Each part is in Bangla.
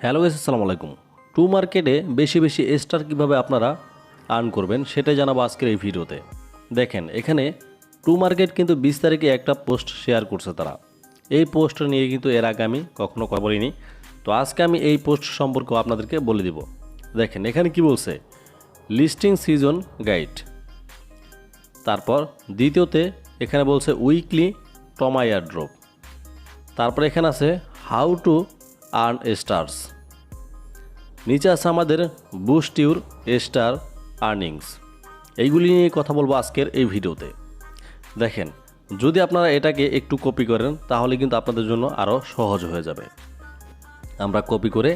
হ্যালো গাইস, আসসালামু আলাইকুম। টু মার্কেটে বেশি বেশি স্টার কীভাবে আপনারা আর্ন করবেন সেটাই জানাবো আজকের এই ভিডিওতে। দেখেন, এখানে টু মার্কেট কিন্তু 20 তারিখে একটা পোস্ট শেয়ার করছে তারা। এই পোস্ট নিয়ে কিন্তু এর আগে আমি কখনো কথা বলিনি, তো আজকে আমি এই পোস্ট সম্পর্কে আপনাদেরকে বলে দিব। দেখেন এখানে কি বলছে, লিস্টিং সিজন গাইড। তারপর দ্বিতীয়তে এখানে বলছে উইকলি টমা এয়ার ড্রপ। তারপর এখানে আছে হাউ টু আর্ন স্টার্স। নিচে আছে আমাদের বুস্ট ইউর স্টার আর্নিংস। এইগুলি নিয়ে কথা বলবো আজকের এই ভিডিওতে। দেখেন, যদি আপনারা এটাকে একটু কপি করেন তাহলে কিন্তু আপনাদের জন্য আরও সহজ হয়ে যাবে। আমরা কপি করে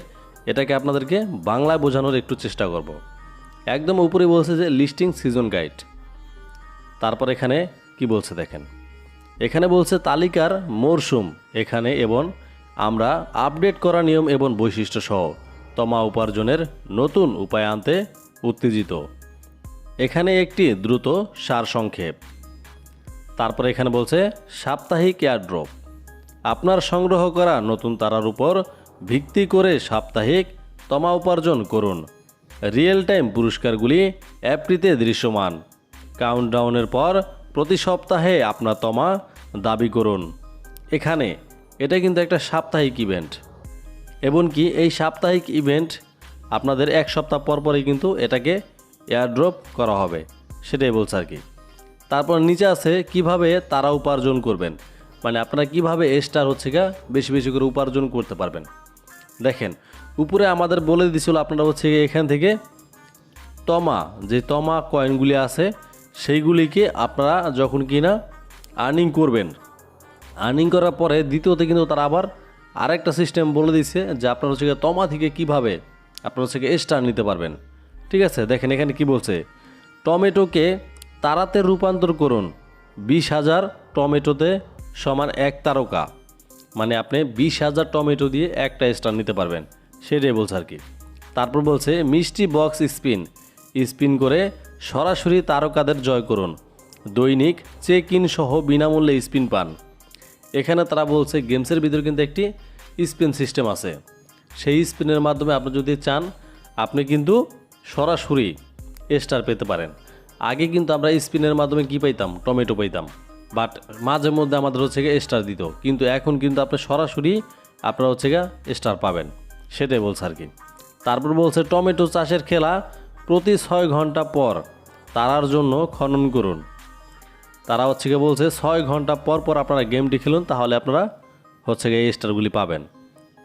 এটাকে আপনাদেরকে বাংলায় বোঝানোর একটু চেষ্টা করব। একদম উপরে বলছে যে লিস্টিং সিজন গাইড। তারপর এখানে কি বলছে দেখেন, এখানে বলছে তালিকার মরশুম এখানে, এবং আমরা আপডেট করা নিয়ম এবং বৈশিষ্ট্য সহ তমা উপার্জনের নতুন উপায় আনতে উত্তেজিত। এখানে একটি দ্রুত সারসংক্ষেপ। তারপর এখানে বলছে সাপ্তাহিক এয়ারড্রপ। আপনার সংগ্রহ করা নতুন তারার উপর ভিত্তি করে সাপ্তাহিক তমা উপার্জন করুন। রিয়েল টাইম পুরস্কারগুলি অ্যাপটিতে দৃশ্যমান। কাউন্টডাউনের পর প্রতি সপ্তাহে আপনার তমা দাবি করুন। এখানে এটা কিন্তু একটা সাপ্তাহিক ইভেন্ট, এমনকি এই সাপ্তাহিক ইভেন্ট আপনাদের এক সপ্তাহ পর পরই কিন্তু এটাকে এয়ারড্রপ করা হবে, সেটাই বলছে আর কি। তারপর নিচে আছে কিভাবে তারা উপার্জন করবেন, মানে আপনারা কিভাবে স্টার বেশি বেশি করে উপার্জন করতে পারবেন। দেখেন, উপরে আমাদের বলে দিয়েছিল আপনারা এখান থেকে যে তমা কয়েনগুলি আছে সেইগুলিকে আপনারা যখন কিনা আর্নিং করবেন, আর্নিং করার পরে দ্বিতীয়তে কিন্তু তারা আবার আরেকটা সিস্টেম বলে দিচ্ছে যে আপনার তমা থেকে কীভাবে আপনার স্টার নিতে পারবেন। ঠিক আছে, দেখেন এখানে কি বলছে, টমেটোকে তারাতে রূপান্তর করুন। 20,000 টমেটোতে সমান 1 তারকা, মানে আপনি 20,000 টমেটো দিয়ে একটা স্টার নিতে পারবেন, সেটাই বলছে আর কি। তারপর বলছে মিষ্টি বক্স স্পিন করে সরাসরি তারকাদের জয় করুন। দৈনিক চেক ইন সহ বিনামূল্যে স্পিন পান। এখানে তারা বলছে গেমসের ভিতরে কিন্তু একটি স্পিন সিস্টেম আছে, সেই স্পিনের মাধ্যমে আপনি যদি চান আপনি কিন্তু সরাসরি স্টার পেতে পারেন। আগে কিন্তু আমরা স্পিনের মাধ্যমে কি পাইতাম, টমেটো পাইতাম, বাট মাঝে মধ্যে আমাদের স্টার দিত, কিন্তু এখন কিন্তু আপনি সরাসরি আপনারা স্টার পাবেন, সেটাই বলছে আর কি। তারপর বলছে টমেটো চাষের খেলা প্রতি 6 ঘন্টা পর তারার জন্য খনন করুন। তারা বলছে 6 ঘন্টা পর পর আপনারা গেমটি খেলুন, তাহলে আপনারা এই স্টারগুলি পাবেন।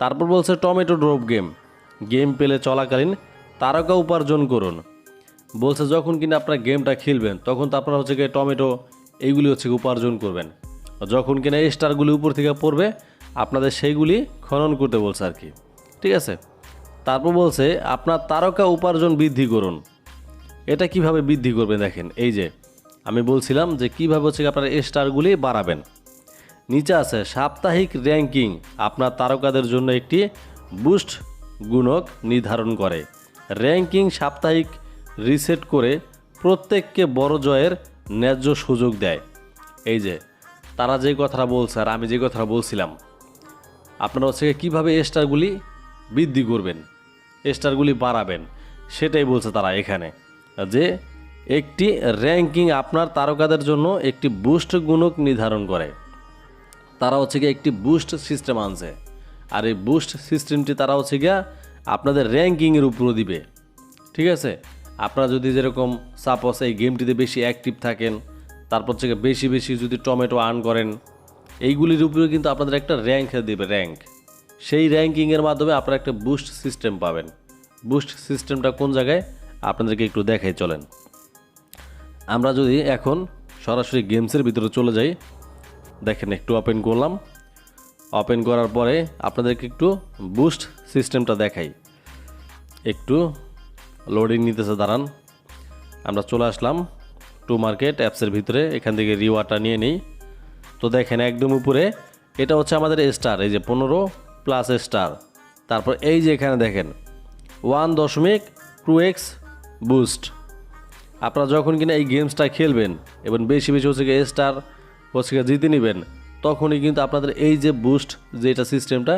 তারপর বলছে টমেটো ড্রপ গেম পেলে চলাকালীন তারকা উপার্জন করুন। বলছে যখন কিনা আপনারা গেমটা খেলবেন তখন তো আপনারা টমেটো এইগুলি উপার্জন করবেন, যখন কিনা স্টারগুলি উপর থেকে পড়বে আপনাদের সেইগুলি খনন করতে বলছে আর কি। ঠিক আছে, তারপর বলছে আপনার তারকা উপার্জন বৃদ্ধি করুন। এটা কিভাবে বৃদ্ধি করবেন, দেখেন এই যে আমি বলছিলাম যে কীভাবে আপনারা স্টারগুলি বাড়াবেন। নিচে আছে সাপ্তাহিক র্যাঙ্কিং আপনার তারকাদের জন্য একটি বুস্ট গুণক নির্ধারণ করে। র্যাঙ্কিং সাপ্তাহিক রিসেট করে প্রত্যেককে বড় জয়ের ন্যায্য সুযোগ দেয়। এই যে তারা যে কথাটা বলছে আর আমি যে কথাটা বলছিলাম, আপনারা কীভাবে স্টারগুলি বৃদ্ধি করবেন, স্টারগুলি বাড়াবেন, সেটাই বলছে তারা এখানে, যে একটি র্যাঙ্কিং আপনার তারকাদের জন্য একটি বুস্ট গুণক নির্ধারণ করে। তারা একটি বুস্ট সিস্টেম আনছে, আর এই বুস্ট সিস্টেমটি তারা আপনাদের র্যাঙ্কিংয়ের উপর দিবে। ঠিক আছে, আপনারা যদি যেরকম সাপোজ এই গেমটিতে বেশি অ্যাক্টিভ থাকেন, তারপর বেশি বেশি যদি টমেটো আর্ন করেন, এইগুলির উপরে কিন্তু আপনাদের একটা র্যাঙ্ক দেবে, র্যাঙ্ক। সেই র্যাঙ্কিংয়ের মাধ্যমে আপনারা একটা বুস্ট সিস্টেম পাবেন। বুস্ট সিস্টেমটা কোন জায়গায় আপনাদেরকে একটু দেখাই চলেন। আমরা যদি এখন সরাসরি গেমসের ভিতরে চলে যাই, দেখেন একটু ওপেন করলাম, ওপেন করার পরে আপনাদেরকে একটু বুস্ট সিস্টেমটা দেখাই। একটু লোডিং নিতেছে, দাঁড়ান। আমরা চলে আসলাম টু মার্কেট অ্যাপসের ভিতরে, এখান থেকে রিওয়ার্ডটা নিয়ে নিই। তো দেখেন একদম উপরে এটা আমাদের স্টার, এই যে 15+ স্টার। তারপর এই যে এখানে দেখেন 1.2x বুস্ট। আপনারা যখন কিনা এই গেমসটা খেলবেন এবং বেশি বেশি স্টার জিতে নেবেন, তখনই কিন্তু আপনাদের এই যে বুস্ট যেটা সিস্টেমটা,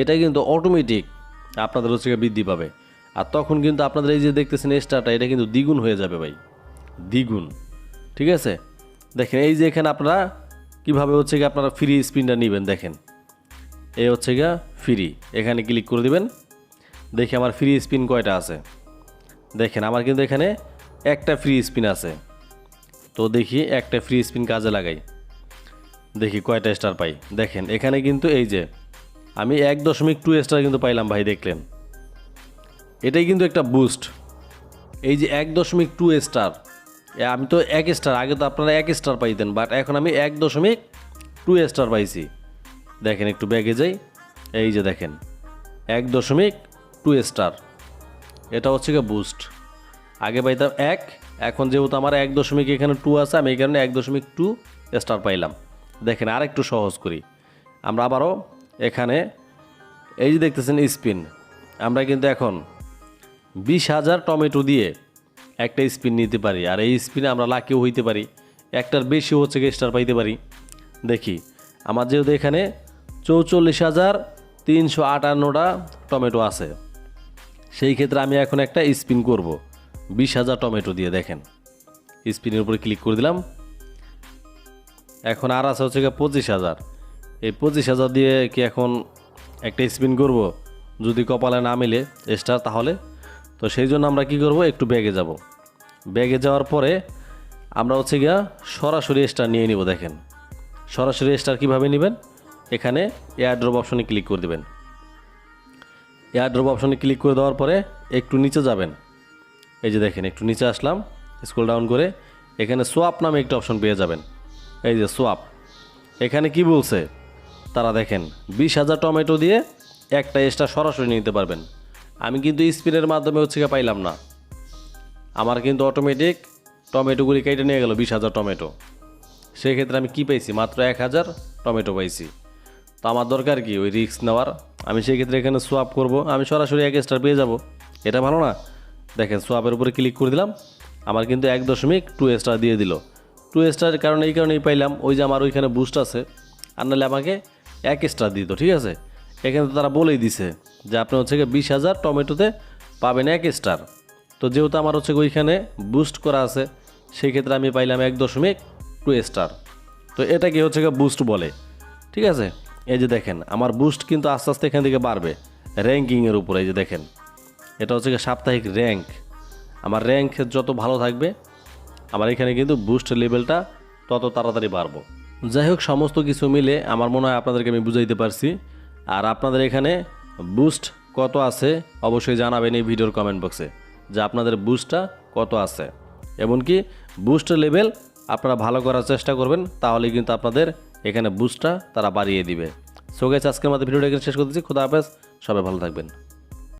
এটা কিন্তু অটোমেটিক আপনাদের হচ্ছে গিয়ে বৃদ্ধি পাবে। আর তখন কিন্তু আপনাদের এই যে দেখতেছেন স্টারটা, এটা কিন্তু দ্বিগুণ হয়ে যাবে ভাই, দ্বিগুণ। ঠিক আছে, দেখেন এই যে এখানে আপনারা কীভাবে হচ্ছে গিয়ে আপনারা ফ্রি স্পিনটা নেবেন। দেখেন এই হচ্ছে গিয়া ফ্রি, এখানে ক্লিক করে দিবেন। দেখি আমার ফ্রি স্পিন কয়টা আছে। দেখেন আমার কিন্তু এখানে একটা ফ্রি স্পিন আছে। তো দেখি একটা ফ্রি স্পিন কাজে লাগাই, দেখি কয়টা স্টার পাই। দেখেন এখানে কিন্তু এই যে আমি 1.2 স্টার কিন্তু পাইলাম ভাই, দেখলেন? এটাই কিন্তু একটা বুস্ট। এই যে 1.2 স্টার, আমি তো 1 স্টার, আগে তো আপনারা 1 স্টার পাইতেন, বাট এখন আমি 1.2 স্টার পাইছি। দেখেন একটু ব্যাগে যাই, এই যে দেখেন 1.2 স্টার, এটা হচ্ছে গিয়ে বুস্ট। আগে পাইতাম 1, এখন যেহেতু আমার 1. এখানে 2 আছে, আমি এই কারণে 1.2 স্টার পাইলাম। দেখেন আর একটু সহজ করি, আমরা আবারও এখানে এই যে দেখতেছেন স্পিন, আমরা কিন্তু এখন 20,000 টমেটো দিয়ে একটা স্পিন নিতে পারি। আর এই স্পিনে আমরা লাকিও হইতে পারি, একটার বেশি হচ্ছে গিয়ে স্টার পাইতে পারি। দেখি আমার যেহেতু এখানে 44,358টা টমেটো আছে, সেই ক্ষেত্রে আমি এখন একটা স্পিন করব 20,000 টমেটো দিয়ে। দেখেন স্পিনের উপরে ক্লিক করে দিলাম। এখন আর আছে হচ্ছে গিয়ে 25,000। এই 25,000 দিয়ে কি এখন একটা স্পিন করব, যদি কপালে না মিলে স্টার তাহলে। তো সেই জন্য আমরা কি করব, একটু ব্যাগে যাব। ব্যাগে যাওয়ার পরে আমরা হচ্ছে গিয়া সরাসরি স্টার নিয়ে নিব। দেখেন সরাসরি স্টার কীভাবে নেবেন, এখানে এয়ারড্রপ অপশনে ক্লিক করে দেবেন। এয়ারড্রপ অপশনে ক্লিক করে দেওয়ার পরে একটু নিচে যাবেন, এই যে দেখেন একটু নিচে আসলাম, স্ক্রল ডাউন করে এখানে সোয়াপ নামে একটা অপশন পেয়ে যাবেন। এই যে সোয়াপ, এখানে কি বলছে তারা, দেখেন 20,000 টমেটো দিয়ে একটা স্টার সরাসরি নিতে পারবেন। আমি কিন্তু স্পিনের মাধ্যমে হচ্ছে গিয়ে পাইলাম না, আমার কিন্তু অটোমেটিক টমেটোগুলি কেটে নিয়ে গেল 20,000 টমেটো। সেক্ষেত্রে আমি কি পাইছি, মাত্র 1,000 টমেটো পাইছি। তো আমার দরকার কি ওই রিস্ক নেওয়ার, আমি সেই ক্ষেত্রে এখানে সোয়াপ করব, আমি সরাসরি 1 স্টার পেয়ে যাব। এটা ভালো না? দেখেন সোয়াপের উপরে ক্লিক করে দিলাম, আমার কিন্তু 1.2 স্টার দিয়ে দিল। 2 স্টারের কারণে এই কারণেই পাইলাম, ওই যে আমার ওইখানে বুস্ট আছে, আর নাহলে আমাকে 1 স্টার দিত। ঠিক আছে, এখানে তো তারা বলেই দিছে যে আপনি হচ্ছে গিয়ে 20,000 টমেটোতে পাবেন 1 স্টার। তো যেহেতু আমার হচ্ছে ওইখানে বুস্ট করা আছে, সেই ক্ষেত্রে আমি পাইলাম 1.2 স্টার। তো এটাকে হচ্ছে গিয়ে বুস্ট বলে। ঠিক আছে, এই যে দেখেন আমার বুস্ট কিন্তু আস্তে আস্তে এখান থেকে বাড়বে র্যাঙ্কিংয়ের উপরে। এই যে দেখেন এটা হচ্ছে গিয়ে সাপ্তাহিক র্যাঙ্ক, আমার র্যাঙ্ক যত ভালো থাকবে আমার এখানে কিন্তু বুস্ট লেভেলটা তত তাড়াতাড়ি বাড়বো। যাই হোক, সমস্ত কিছু মিলে আমার মনে হয় আপনাদেরকে আমি বুঝাইতে পারছি। আর আপনাদের এখানে বুস্ট কত আছে অবশ্যই জানাবেন এই ভিডিওর কমেন্ট বক্সে, যে আপনাদের বুস্টটা কত আছে। এমনকি বুস্ট লেভেল আপনারা ভালো করার চেষ্টা করবেন, তাহলে কিন্তু আপনাদের এখানে বুস্টটা তারা বাড়িয়ে দিবে। সো গাইস, আজকের মতো ভিডিওটা এখানে শেষ করতেছি। খোদা হাফেজ, সবাই ভালো থাকবেন।